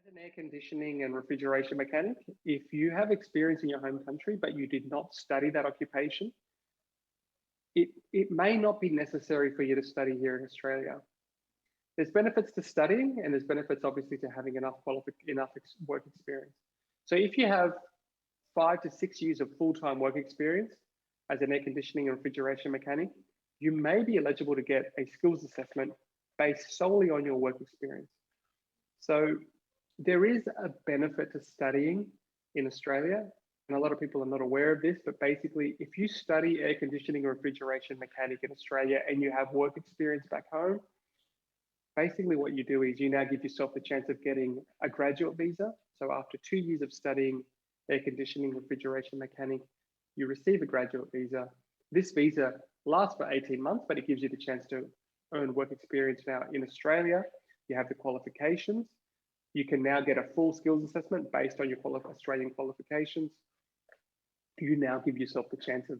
An air conditioning and refrigeration mechanic, if you have experience in your home country, but you did not study that occupation, it may not be necessary for you to study here in Australia. There's benefits to studying, and there's benefits obviously to having enough work experience. So if you have 5 to 6 years of full-time work experience as an air conditioning and refrigeration mechanic, you may be eligible to get a skills assessment based solely on your work experience. So there is a benefit to studying in Australia, and a lot of people are not aware of this, but basically, if you study air conditioning or refrigeration mechanic in Australia and you have work experience back home, basically what you do is you now give yourself the chance of getting a graduate visa. So after 2 years of studying air conditioning, refrigeration mechanic, you receive a graduate visa. This visa lasts for 18 months, but it gives you the chance to earn work experience now in Australia. You have the qualifications. You can now get a full skills assessment based on your Australian qualifications. You now give yourself the chance of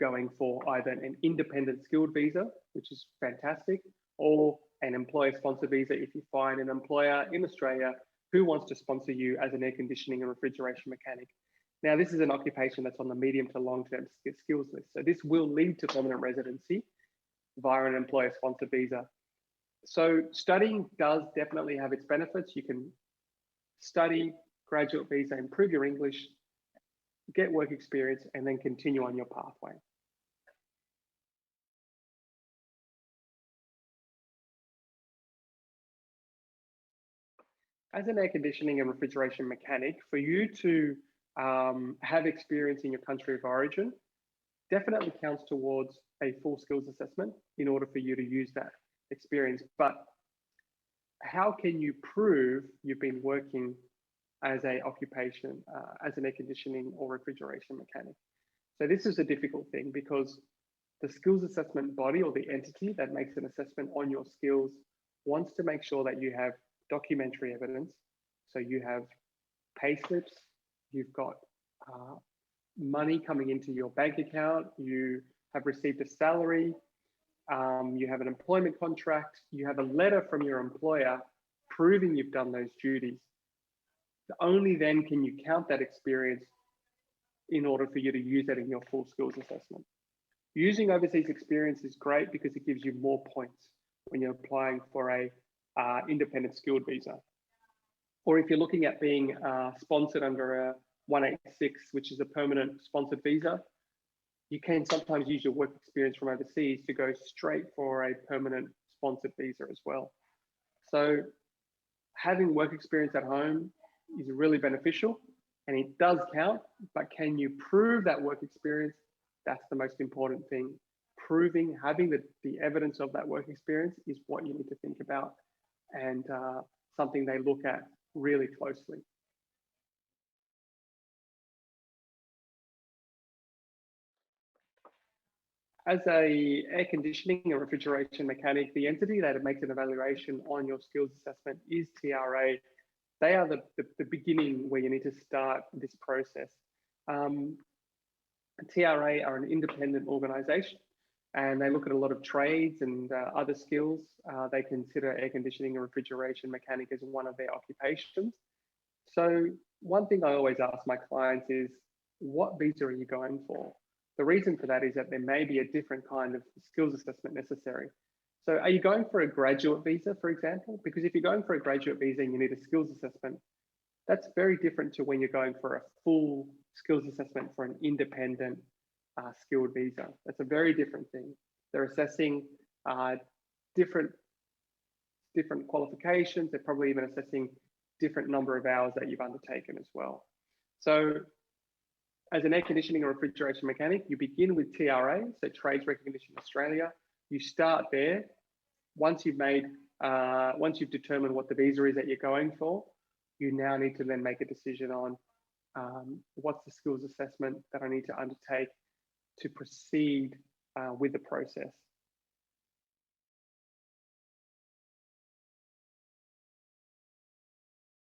going for either an independent skilled visa, which is fantastic, or an employer-sponsored visa if you find an employer in Australia who wants to sponsor you as an air conditioning and refrigeration mechanic. Now, this is an occupation that's on the medium to long-term skills list. So this will lead to permanent residency via an employer-sponsored visa. So studying does definitely have its benefits. You can study, graduate visa, improve your English, get work experience, and then continue on your pathway. As an air conditioning and refrigeration mechanic, for you to have experience in your country of origin definitely counts towards a full skills assessment in order for you to use that experience. But how can you prove you've been working as an occupation, as an air conditioning or refrigeration mechanic? So this is a difficult thing because the skills assessment body or the entity that makes an assessment on your skills wants to make sure that you have documentary evidence. So you have pay slips, you've got money coming into your bank account, you have received a salary, you have an employment contract, you have a letter from your employer proving you've done those duties. Only then can you count that experience in order for you to use that in your full skills assessment. Using overseas experience is great because it gives you more points when you're applying for a independent skilled visa. Or if you're looking at being sponsored under a 186, which is a permanent sponsored visa, you can sometimes use your work experience from overseas to go straight for a permanent sponsored visa as well. So having work experience at home is really beneficial and it does count, but can you prove that work experience? That's the most important thing. Proving, having the evidence of that work experience is what you need to think about and something they look at really closely. As a air conditioning or refrigeration mechanic, the entity that makes an evaluation on your skills assessment is TRA. They are the beginning where you need to start this process. TRA are an independent organisation and they look at a lot of trades and other skills. They consider air conditioning and refrigeration mechanic as one of their occupations. So one thing I always ask my clients is, what visa are you going for? The reason for that is that there may be a different kind of skills assessment necessary. So are you going for a graduate visa, for example? Because if you're going for a graduate visa and you need a skills assessment, that's very different to when you're going for a full skills assessment for an independent skilled visa. That's a very different thing. They're assessing different qualifications. They're probably even assessing different number of hours that you've undertaken as well. So as an air conditioning or refrigeration mechanic, you begin with TRA, so Trades Recognition Australia. You start there. Once you've determined what the visa is that you're going for, you now need to then make a decision on what's the skills assessment that I need to undertake to proceed with the process.